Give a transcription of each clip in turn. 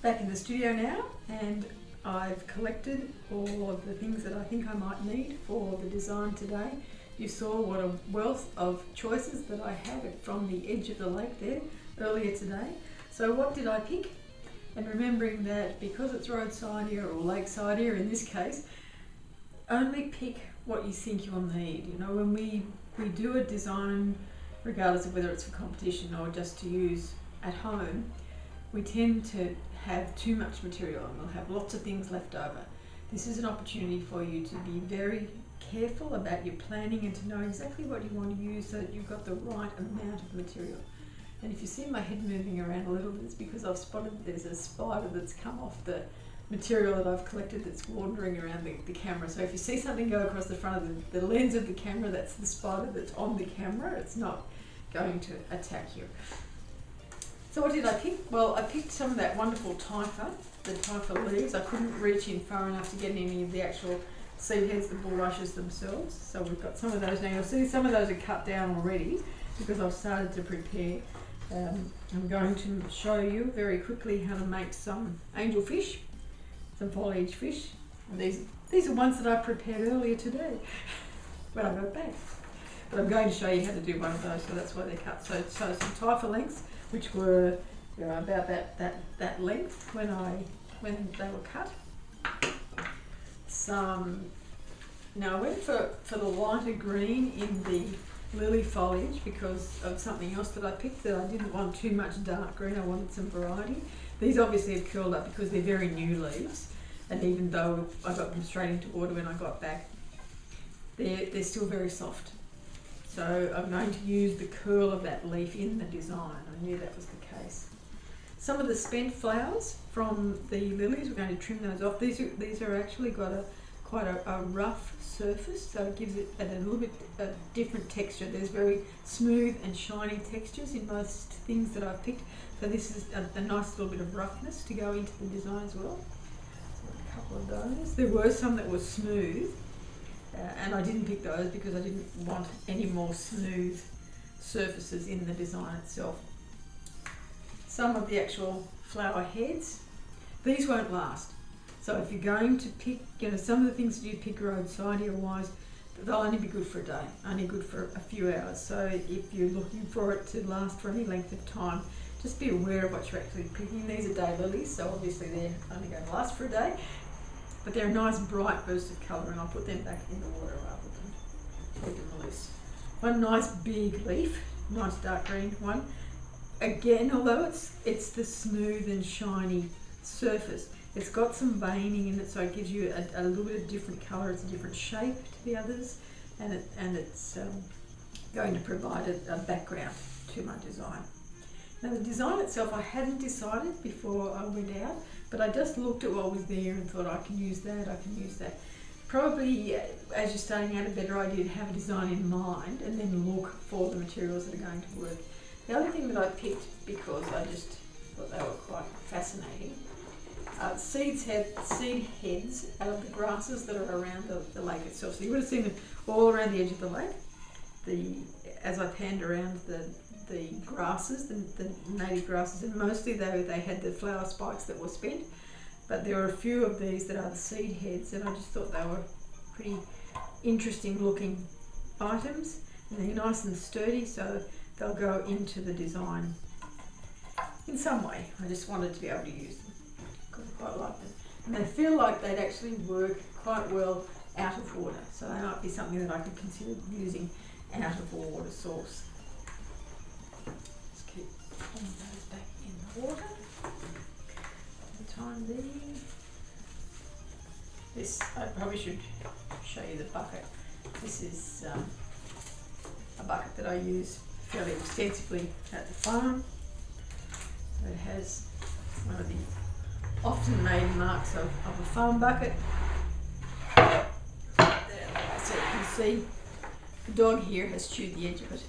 back in the studio now, and I've collected all of the things that I think I might need for the design today. You saw what a wealth of choices that I have from the edge of the lake there earlier today. So what did I pick? And remembering that because it's roadside here or lakeside here in this case, only pick what you think you'll need. You know, when we do a design, regardless of whether it's for competition or just to use at home, we tend to have too much material and we'll have lots of things left over. This is an opportunity for you to be very careful about your planning and to know exactly what you want to use so that you've got the right amount of material. And if you see my head moving around a little, it's because I've spotted there's a spider that's come off the material that I've collected that's wandering around the camera. So if you see something go across the front of the lens of the camera, that's the spider that's on the camera. It's not going to attack you. So what did I pick? Well, I picked some of that wonderful typha, the typha leaves. I couldn't reach in far enough to get any of the actual seed heads, the bulrushes themselves. So we've got some of those now. You'll see some of those are cut down already because I've started to prepare. I'm going to show you very quickly how to make some angelfish, some foliage fish. And these are ones that I prepared earlier today when I got back. But I'm going to show you how to do one of those, so that's why they're cut. So some typha lengths, which were about that length when they were cut. Now I went for the lighter green in the lily foliage because of something else that I picked, that I didn't want too much dark green. I wanted some variety. These obviously have curled up because they're very new leaves, and even though I got them straight into water when I got back, they're still very soft. So I'm going to use the curl of that leaf in the design. I knew that was the case. Some of the spent flowers from the lilies, we're going to trim those off. These are actually got quite a rough surface, so it gives it a little bit different texture. There's very smooth and shiny textures in most things that I've picked, so this is a nice little bit of roughness to go into the design as well. So a couple of those. There were some that were smooth, and I didn't pick those because I didn't want any more smooth surfaces in the design itself. Some of the actual flower heads, these won't last. So if you're going to pick, some of the things that you pick roadside here wise, they'll only be good for a day, only good for a few hours. So if you're looking for it to last for any length of time, just be aware of what you're actually picking. These are day lilies, so obviously they're only going to last for a day, but they're a nice bright burst of colour, and I'll put them back in the water rather than leave them loose. One nice big leaf, nice dark green one. Again, although it's the smooth and shiny surface, it's got some veining in it, so it gives you a little bit of different colour. It's a different shape to the others, and it's going to provide a background to my design. Now the design itself, I hadn't decided before I went out, but I just looked at what was there and thought I can use that, I can use that. Probably as you're starting out, a better idea to have a design in mind and then look for the materials that are going to work. The other thing that I picked, because I just thought they were quite fascinating, seed heads out of the grasses that are around the lake itself. So you would have seen them all around the edge of the lake. As I panned around the grasses, the native grasses, and mostly they had the flower spikes that were spent, but there are a few of these that are the seed heads, and I just thought they were pretty interesting looking items, and they're nice and sturdy, so they'll go into the design in some way. I just wanted to be able to use them because I quite like them, and they feel like they'd actually work quite well out of water, so they might be something that I could consider using out of a water source. Just keep pulling those back in the water for the time being. This, I probably should show you the bucket. This is a bucket that I use fairly extensively at the farm. So it has one of the often made marks of a farm bucket. There, so you can see the dog here has chewed the edge of it.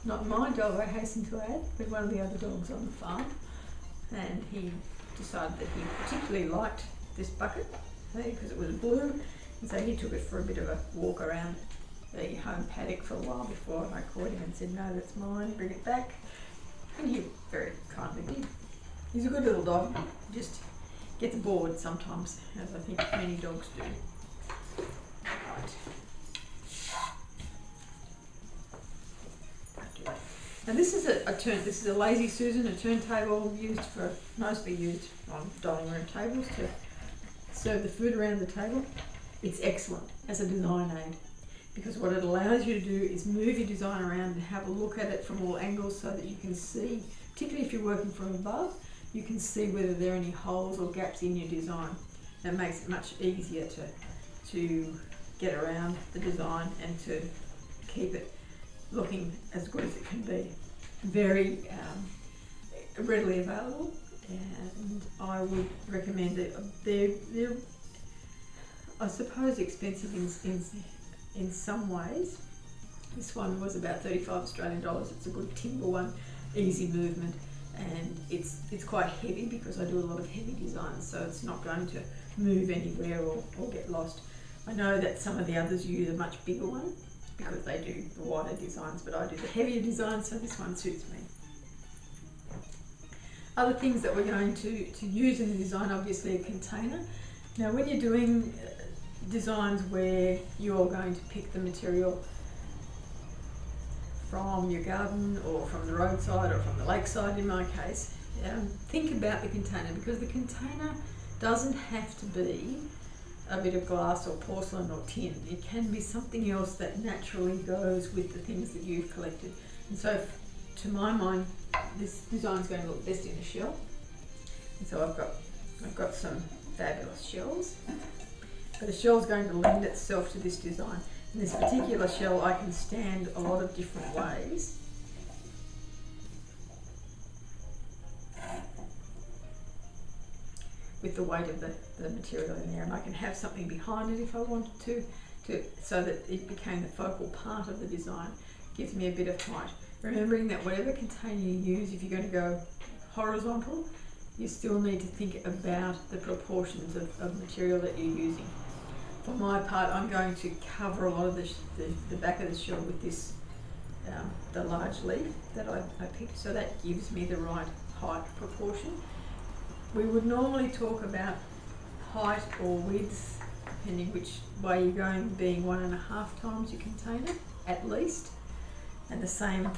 Not my dog, I hasten to add, but one of the other dogs on the farm. And he decided that he particularly liked this bucket because it was blue, and so he took it for a bit of a walk around the home paddock for a while before I caught him and said, no, that's mine, bring it back. And he very kindly did. He's a good little dog, just gets bored sometimes, as I think many dogs do. Right. Now this is this is a Lazy Susan, a turntable mostly used on dining room tables to serve the food around the table. It's excellent as a design aid because what it allows you to do is move your design around and have a look at it from all angles so that you can see, particularly if you're working from above, you can see whether there are any holes or gaps in your design. That makes it much easier to get around the design and to keep it looking as good as it can be. Very readily available, and I would recommend it. They're I suppose expensive in some ways. This one was about 35 Australian dollars. It's a good timber one, easy movement, and it's quite heavy because I do a lot of heavy designs, so it's not going to move anywhere or get lost. I know that some of the others use a much bigger one because they do the wider designs, but I do the heavier designs, so this one suits me. Other things that we're going to use in the design, obviously a container. Now when you're doing designs where you're going to pick the material from your garden or from the roadside or from the lakeside in my case, think about the container, because the container doesn't have to be a bit of glass or porcelain or tin. It can be something else that naturally goes with the things that you've collected. And so to my mind, this design is going to look best in a shell. And so I've got some fabulous shells. But a shell is going to lend itself to this design. In this particular shell, I can stand a lot of different ways. With the weight of the material in there, and I can have something behind it if I wanted to so that it became the focal part of the design. Gives me a bit of height. Remembering that whatever container you use, if you're going to go horizontal, you still need to think about the proportions of material that you're using. For my part, I'm going to cover a lot of the back of the shell with this, the large leaf that I picked, so that gives me the right height proportion. We would normally talk about height or width, depending which way you're going, being 1.5 times your container at least, and the same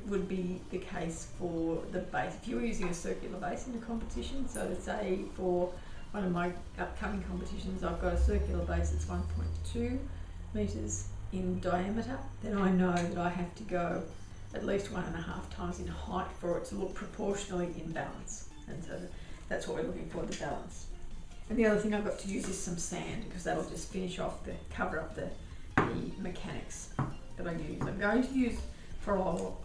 would be the case for the base. If you were using a circular base in a competition, so to say for one of my upcoming competitions, I've got a circular base that's 1.2 metres in diameter, then I know that I have to go at least 1.5 times in height for it to look proportionally in balance. And so that's what we're looking for, the balance. And the other thing I've got to use is some sand, because that'll just finish off cover up the mechanics that I use. I'm going to use floral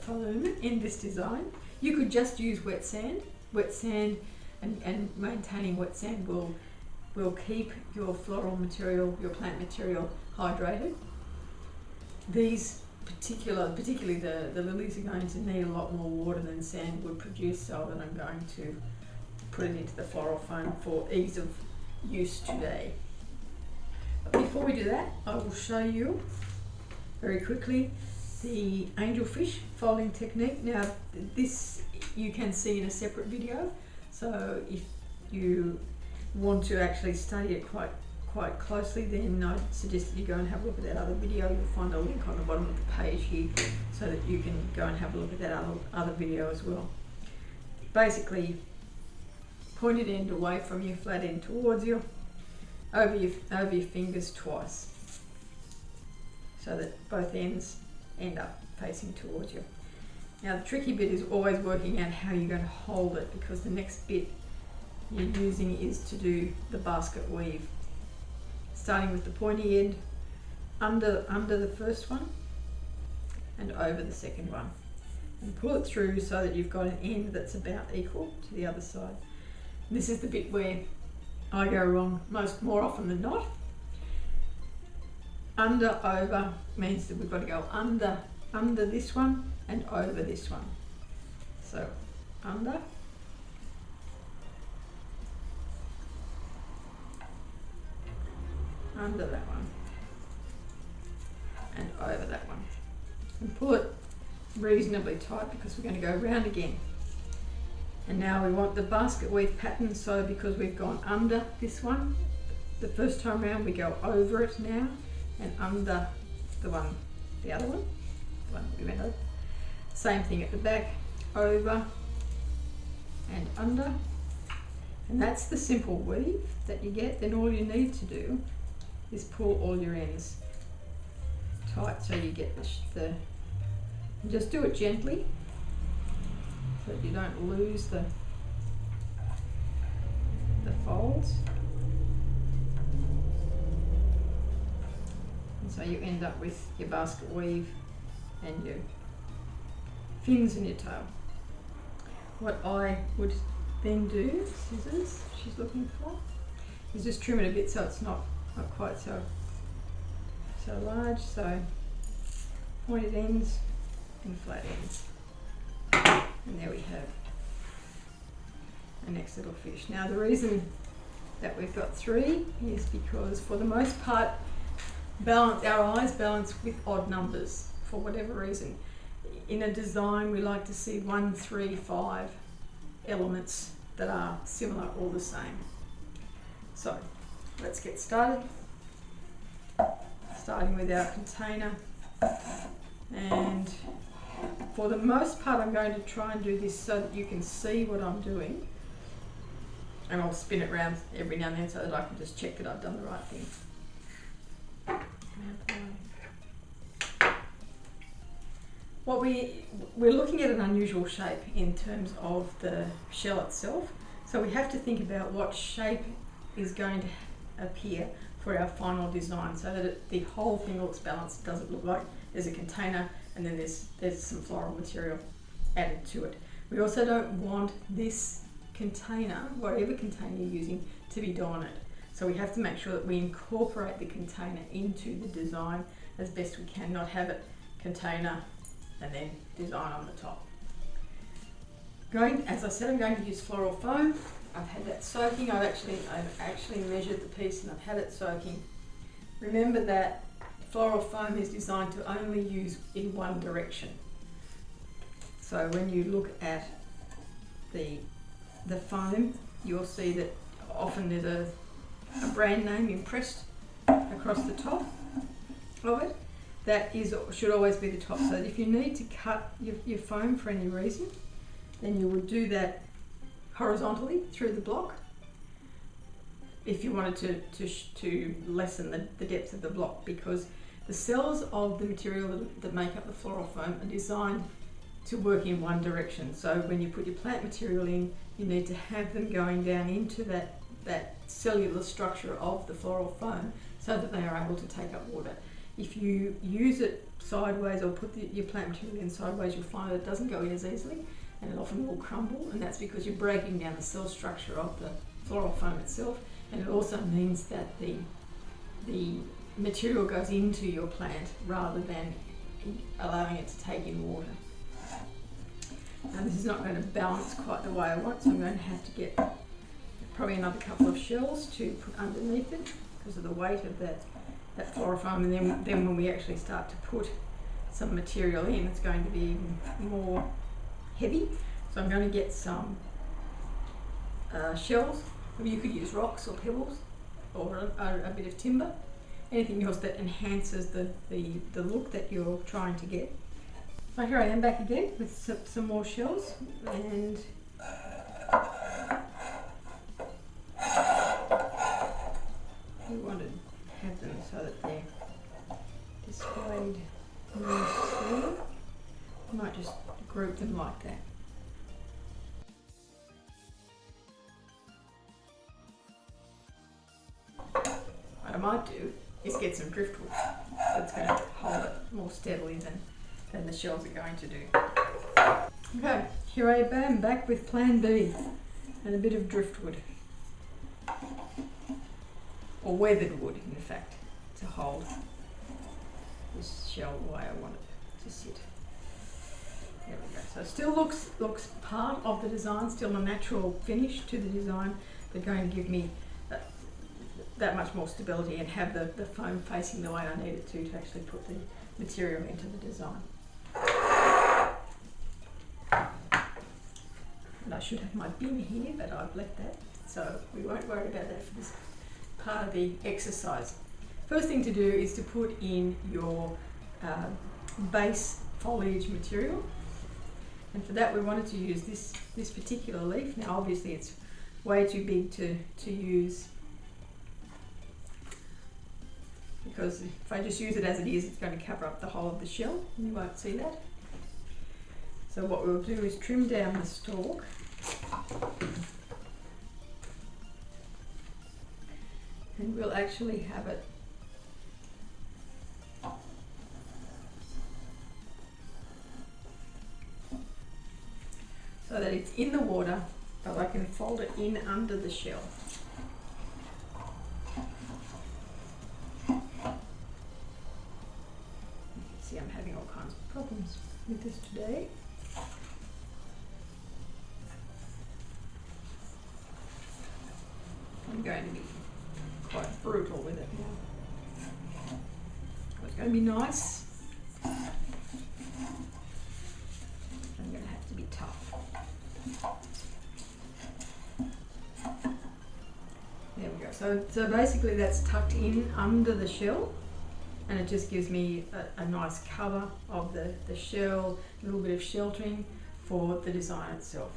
foam in this design. You could just use wet sand. Wet sand and maintaining wet sand will keep your floral material, your plant material, hydrated. These particularly the lilies are going to need a lot more water than sand would produce, so that I'm going to put it into the floral foam for ease of use today. But before we do that, I will show you very quickly the angelfish folding technique. Now this you can see in a separate video, so if you want to actually study it quite closely, then I'd suggest that you go and have a look at that other video. You'll find a link on the bottom of the page here so that you can go and have a look at that other video as well. Basically, pointed end away from you, flat end towards you, over your fingers twice, so that both ends end up facing towards you. Now the tricky bit is always working out how you're going to hold it, because the next bit you're using is to do the basket weave. Starting with the pointy end under the first one and over the second one, and pull it through so that you've got an end that's about equal to the other side. And this is the bit where I go wrong more often than not. Under over means that we've got to go under this one and over this one. So under that one and over that one, and pull it reasonably tight because we're going to go round again. And now we want the basket weave pattern, so because we've gone under this one the first time round, we go over it now and under the other one that we went over. Same thing at the back, over and under. And that's the simple weave that you get. Then all you need to do is pull all your ends tight so you get the and just do it gently so that you don't lose the folds. And so you end up with your basket weave and your fins in your tail. What I would then do, scissors she's looking for, is just trim it a bit so it's not quite so large. So pointed ends and flat ends. And there we have the next little fish. Now the reason that we've got 3 is because for the most part our eyes balance with odd numbers for whatever reason. In a design we like to see 1, 3, 5 elements that are similar, all the same. So let's get started. Starting with our container, and for the most part I'm going to try and do this so that you can see what I'm doing, and I'll spin it around every now and then so that I can just check that I've done the right thing. What we're looking at an unusual shape in terms of the shell itself, so we have to think about what shape is going to appear for our final design so that the whole thing looks balanced. It doesn't look like there's a container and then there's some floral material added to it. We also don't want this container, whatever container you're using, to be dominant. So we have to make sure that we incorporate the container into the design as best we can, not have it container and then design on the top. As I said, I'm going to use floral foam. I've had that soaking. I've actually measured the piece and I've had it soaking. Remember that floral foam is designed to only use in one direction. So when you look at the foam, you'll see that often there's a brand name impressed across the top of it. That should always be the top. So if you need to cut your foam for any reason, then you would do that horizontally through the block if you wanted to lessen the depth of the block, because the cells of the material that make up the floral foam are designed to work in one direction. So when you put your plant material in, you need to have them going down into that cellular structure of the floral foam so that they are able to take up water. If you use it sideways or put your plant material in sideways, you'll find that it doesn't go in as easily and it often will crumble, and that's because you're breaking down the cell structure of the floral foam itself, and it also means that the material goes into your plant rather than allowing it to take in water. Now this is not going to balance quite the way I want, so I'm going to have to get probably another couple of shells to put underneath it because of the weight of that floral foam, and then when we actually start to put some material in, it's going to be even more heavy. So I'm going to get some shells. You could use rocks or pebbles or a bit of timber, anything else that enhances the look that you're trying to get. So here I am back again with some more shells, and we want to have them so that they're displayed nicely. I might just group them like that. What I might do is get some driftwood that's going to hold it more steadily than the shells are going to do. Okay, here I am back with plan B and a bit of driftwood, or weathered wood in fact, to hold this shell the way I want it to sit. There we go. So it still looks part of the design, still a natural finish to the design, but going to give me that much more stability and have the foam facing the way I need it to actually put the material into the design. And I should have my bin here, but I've left that, so we won't worry about that for this part of the exercise. First thing to do is to put in your base foliage material, and for that we wanted to use this particular leaf. Now obviously it's way too big to use, because if I just use it as it is, it's going to cover up the whole of the shell and you won't see that. So what we'll do is trim down the stalk and we'll actually have it so that it's in the water, but I can fold it in under the shell. You can see I'm having all kinds of problems with this today. I'm going to be quite brutal with it now. It's going to be nice. I'm going to have to be tough. There we go. So basically that's tucked in under the shell, and it just gives me a nice cover of the shell, a little bit of sheltering for the design itself.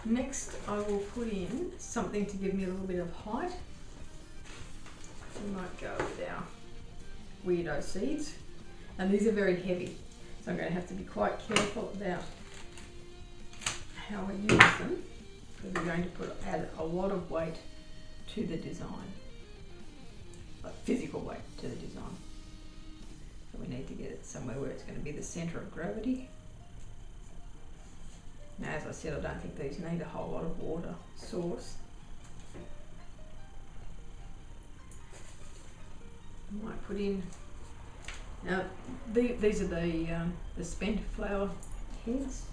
Next I will put in something to give me a little bit of height. We might go with our weirdo seeds, and these are very heavy, so I'm going to have to be quite careful about how I use them, because we're going to add a lot of weight to the design, like physical weight to the design. So we need to get it somewhere where it's going to be the centre of gravity. Now, as I said, I don't think these need a whole lot of water source. I might put in, now these are the spent flower heads.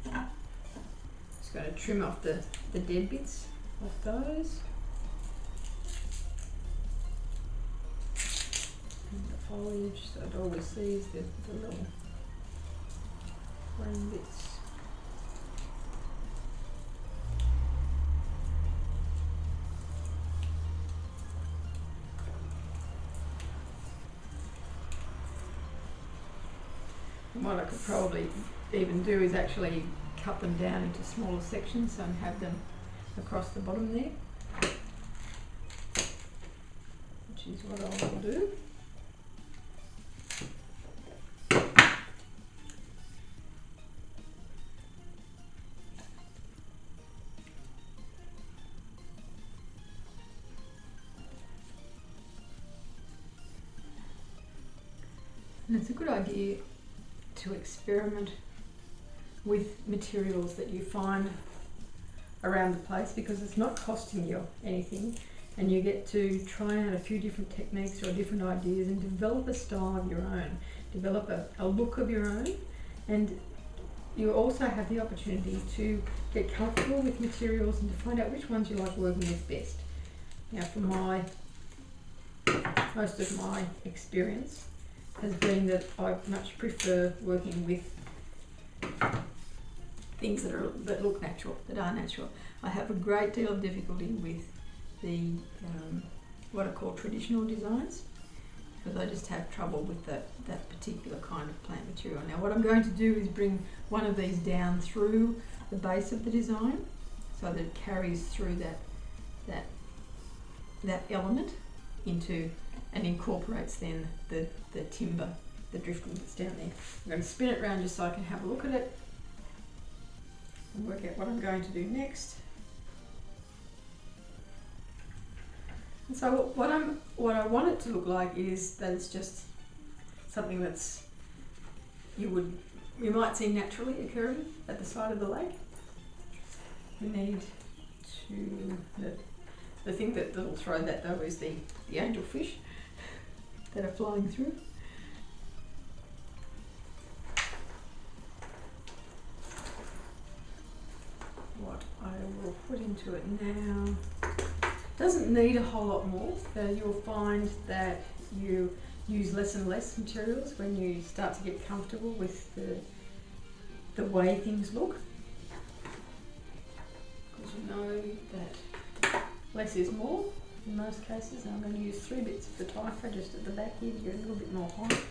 Just going to trim off the dead bits off those. And the foliage, so it always sees the little green bits. And what I could probably even do is actually cut them down into smaller sections and have them across the bottom there, which is what I will do. And it's a good idea to experiment with materials that you find around the place, because it's not costing you anything, and you get to try out a few different techniques or different ideas and develop a style of your own, develop a look of your own, and you also have the opportunity to get comfortable with materials and to find out which ones you like working with best. Now, for most of my experience has been that I much prefer working with things that look natural, that are natural. I have a great deal of difficulty with the what I call traditional designs, because I just have trouble with that particular kind of plant material. Now what I'm going to do is bring one of these down through the base of the design, so that it carries through that element into and incorporates then the timber, the driftwood that's down there. I'm going to spin it around just so I can have a look at it and work out what I'm going to do next. And so what I want it to look like is that it's just something that's you might see naturally occurring at the side of the lake. We need to the thing that'll throw that though is the angelfish that are flying through. What I will put into it now doesn't need a whole lot more. You'll find that you use less and less materials when you start to get comfortable with the way things look. know that less is more in most cases. And I'm going to use 3 bits of the Typha just at the back here to get a little bit more height.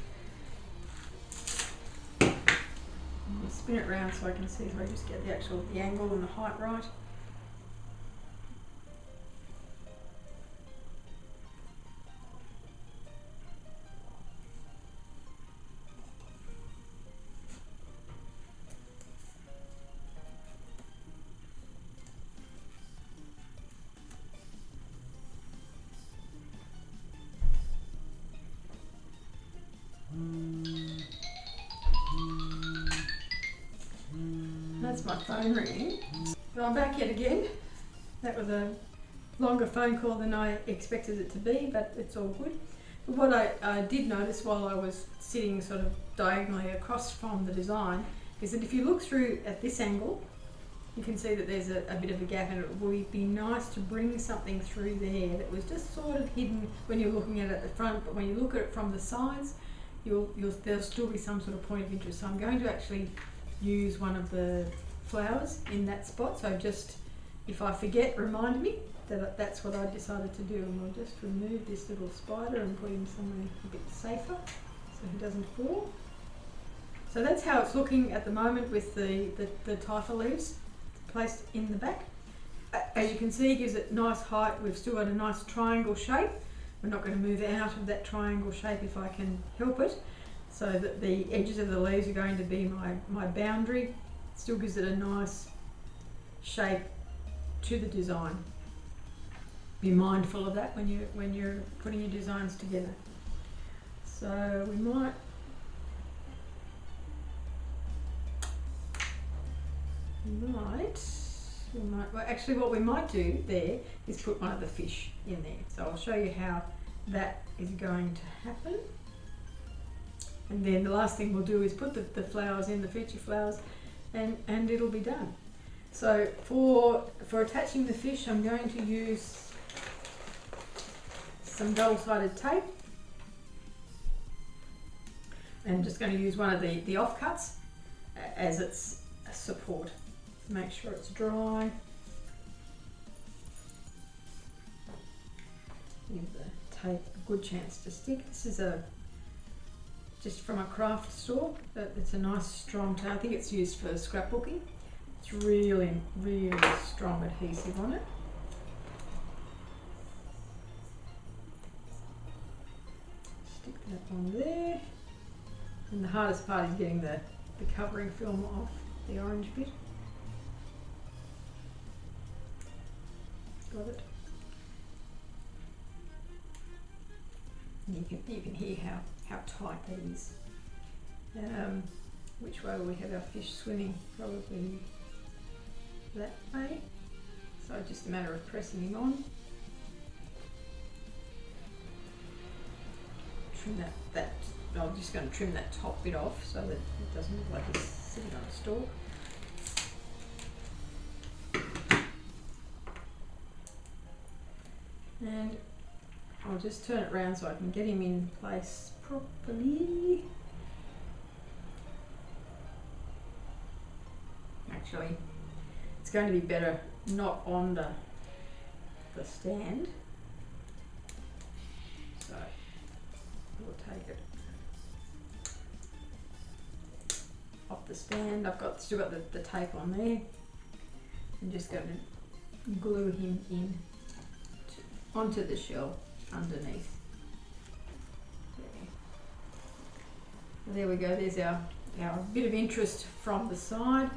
And spin it round so I can see if I just get the angle and the height right. That's my phone ringing. So I'm back yet again. That was a longer phone call than I expected it to be, but it's all good. But what I did notice while I was sitting sort of diagonally across from the design is that if you look through at this angle, you can see that there's a bit of a gap, and it would be nice to bring something through there that was just sort of hidden when you're looking at it at the front, but when you look at it from the sides, there'll still be some sort of point of interest. So I'm going to actually use one of the flowers in that spot, so just if I forget, remind me that that's what I decided to do. And we'll just remove this little spider and put him somewhere a bit safer so he doesn't fall. So that's how it's looking at the moment with the Typha leaves placed in the back. As you can see, it gives it nice height. We've still got a nice triangle shape. We're not going to move out of that triangle shape if I can help it, so that the edges of the leaves are going to be my boundary. Still gives it a nice shape to the design. Be mindful of that when you're putting your designs together. So we might well, actually what we might do there is put one of the fish in there. So I'll show you how that is going to happen. And then the last thing we'll do is put the flowers in, the feature flowers, and it'll be done. So for attaching the fish, I'm going to use some double-sided tape. And I'm just going to use one of the offcuts as its support. Make sure it's dry. Give the tape a good chance to stick. This is just from a craft store. It's a nice strong tape. I think it's used for scrapbooking. It's really, really strong adhesive on it. Stick that on there. And the hardest part is getting the covering film off the orange bit. Got it. You can hear how tight that is. Which way will we have our fish swimming? Probably that way. So just a matter of pressing him on. Trim that. I'm just going to trim that top bit off so that it doesn't look like he's sitting on a stalk. And I'll just turn it around so I can get him in place properly. Actually, it's going to be better not on the stand. So we'll take it off the stand. I've still got the tape on there. I'm just going to glue him in onto the shell underneath. There we go, there's our bit of interest from the side.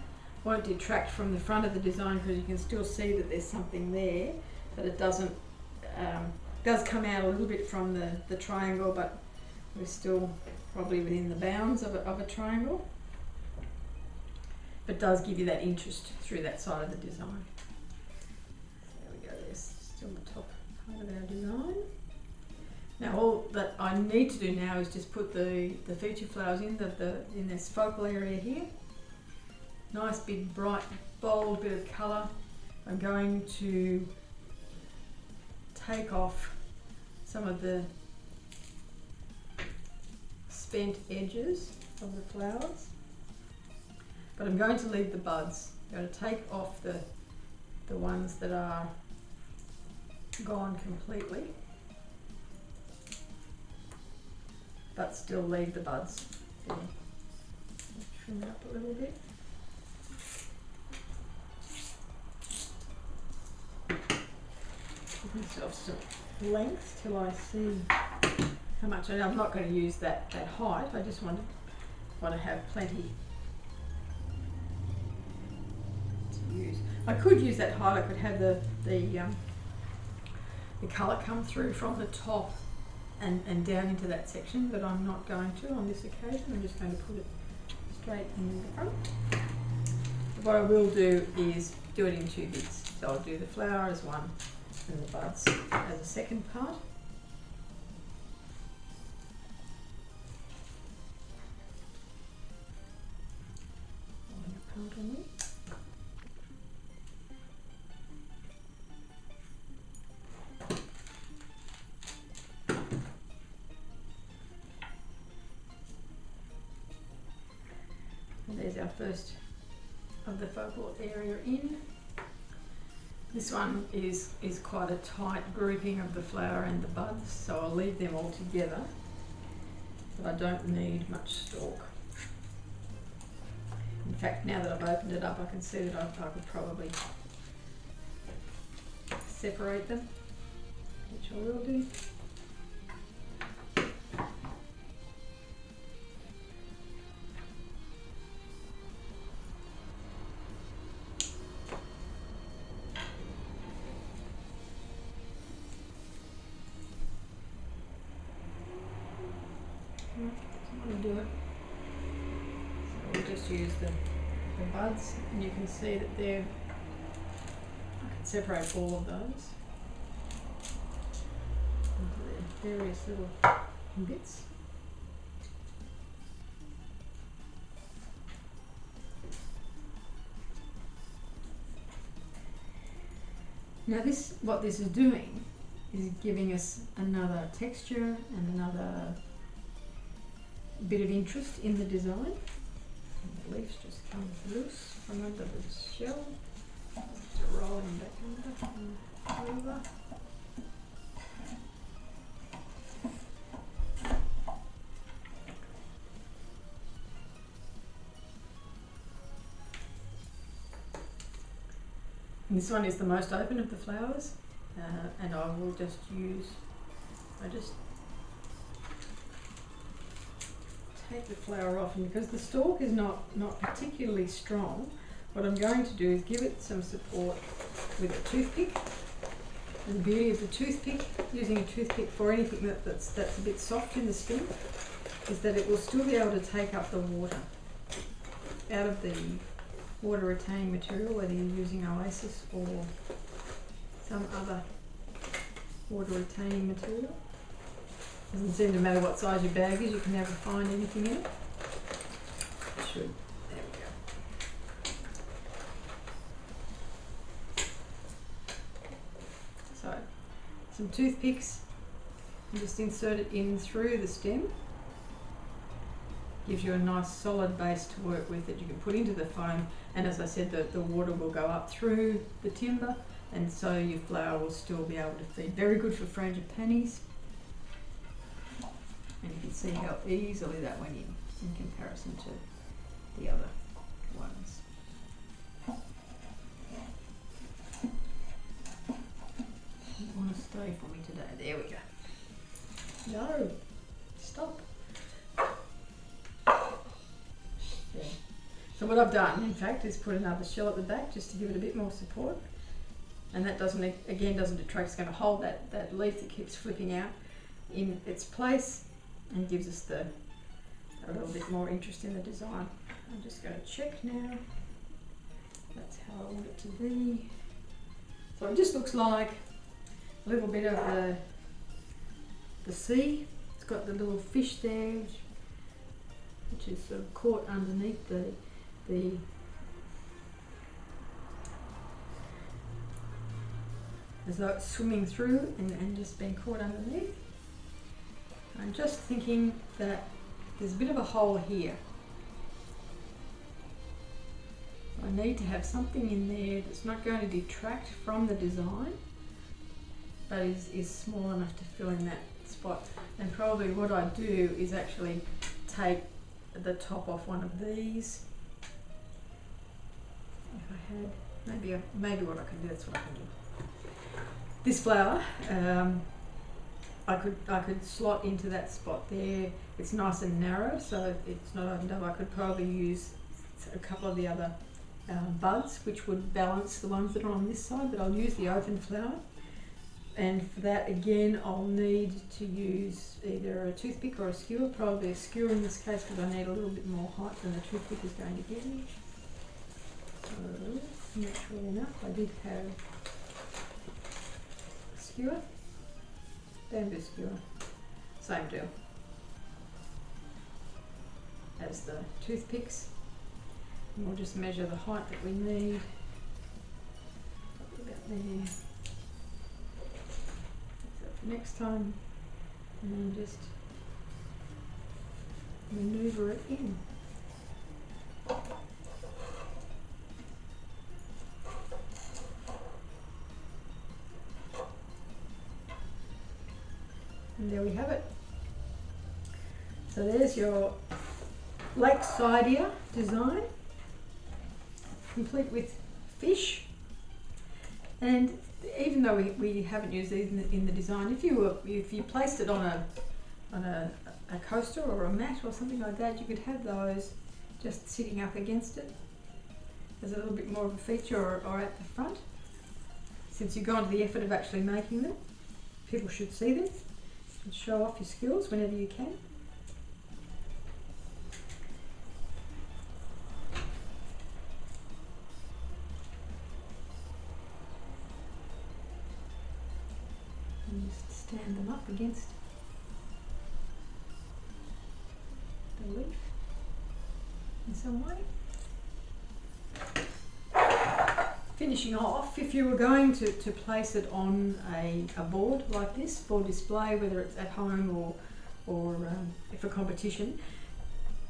Won't detract from the front of the design because you can still see that there's something there, but it does come out a little bit from the triangle, but we're still probably within the bounds of a triangle. But does give you that interest through that side of the design. There we go, there's still the top part of our design. Now all that I need to do now is just put the feature flowers in this focal area here. Nice big bright bold bit of colour. I'm going to take off some of the spent edges of the flowers, but I'm going to leave the buds. I'm going to take off the the ones that are gone completely, but still leave the buds there. Trim it up a little bit. Give myself some length till I see how much. And I'm not going to use that height. I just want to have plenty to use. I could use that height. I could have the colour come through from the top and down into that section, but I'm not going to on this occasion. I'm just going to put it straight in the front. What I will do is do it in two bits. So I'll do the flower as one and the buds as a second part. And there's our first of the focal area in. This one is quite a tight grouping of the flower and the buds, so I'll leave them all together, but I don't need much stalk. In fact, now that I've opened it up, I can see that I could probably separate them, which I will do. Do it. So we'll just use the buds, and you can see that I can separate all of those into their various little bits. Now what this is doing is giving us another texture and another bit of interest in the design. And the leaves just come loose from under the shell. Just roll them back under and over. And this one is the most open of the flowers, and I will just take the flower off, and because the stalk is not particularly strong, what I'm going to do is give it some support with a toothpick. And the beauty of the toothpick, using a toothpick for anything that's a bit soft in the stem, is that it will still be able to take up the water out of the water retaining material, whether you're using Oasis or some other water retaining material. Doesn't seem to matter what size your bag is, you can never find anything in it. It should. There we go. So, some toothpicks, and just insert it in through the stem. Gives you a nice solid base to work with that you can put into the foam, and as I said, the water will go up through the timber, and so your flower will still be able to feed. Very good for frangipanis. And you can see how easily that went in comparison to the other ones. Doesn't want to stay for me today. There we go. No, stop. Yeah. So what I've done, in fact, is put another shell at the back just to give it a bit more support. And that doesn't detract. It's going to hold that leaf that keeps flipping out in its place, and gives us a little bit more interest in the design. I'm just going to check now. That's how I want it to be. So it just looks like a little bit of the sea. It's got the little fish there, which is sort of caught underneath the as though it's swimming through and just being caught underneath. I'm just thinking that there's a bit of a hole here. I need to have something in there that's not going to detract from the design, but is small enough to fill in that spot. And probably what I do is actually take the top off one of these. If I had, maybe what I can do, that's what I can do. This flower, I could slot into that spot there. It's nice and narrow, so it's not opened up. I could probably use a couple of the other buds, which would balance the ones that are on this side, but I'll use the open flower. And for that, again, I'll need to use either a toothpick or a skewer, probably a skewer in this case because I need a little bit more height than the toothpick is going to give me. So, naturally enough, I did have a skewer, bamboo skewer, same deal as the toothpicks. And we'll just measure the height that we need. About there. Next time, and then just maneuver it in. And there we have it. So there's your lakesidia design, complete with fish. And even though we haven't used these in the design, if you placed it on a coaster or a mat or something like that, you could have those just sitting up against it as a little bit more of a feature, or at the front. Since you've gone to the effort of actually making them, people should see them and show off your skills whenever you can. And just stand them up against the leaf in some way. Finishing off, if you were going to place it on a board like this for display, whether it's at home or for competition,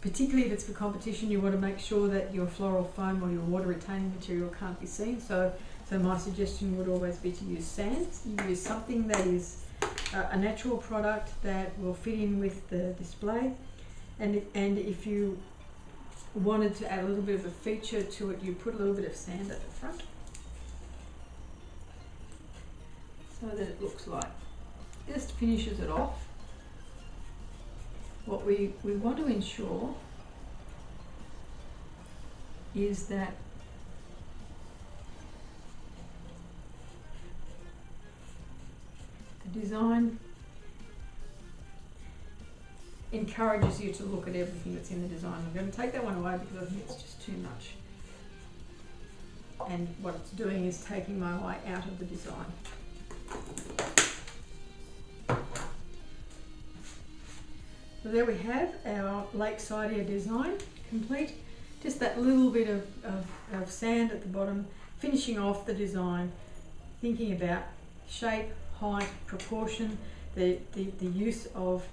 particularly if it's for competition, you want to make sure that your floral foam or your water retaining material can't be seen. So my suggestion would always be to use sand. You use something that is a natural product that will fit in with the display. And if you wanted to add a little bit of a feature to it, you put a little bit of sand at the front, so that it looks like, just finishes it off. What we want to ensure is that the design encourages you to look at everything that's in the design. I'm going to take that one away because I think it's just too much. And what it's doing is taking my way out of the design. So there we have our lakesidia design complete. Just that little bit of sand at the bottom, finishing off the design, thinking about shape, height, proportion, the use of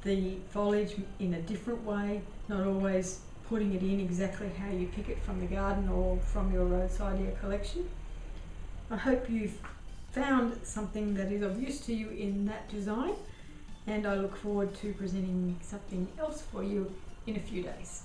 the foliage in a different way, not always putting it in exactly how you pick it from the garden or from your roadside collection. I hope you've found something that is of use to you in that design, and I look forward to presenting something else for you in a few days.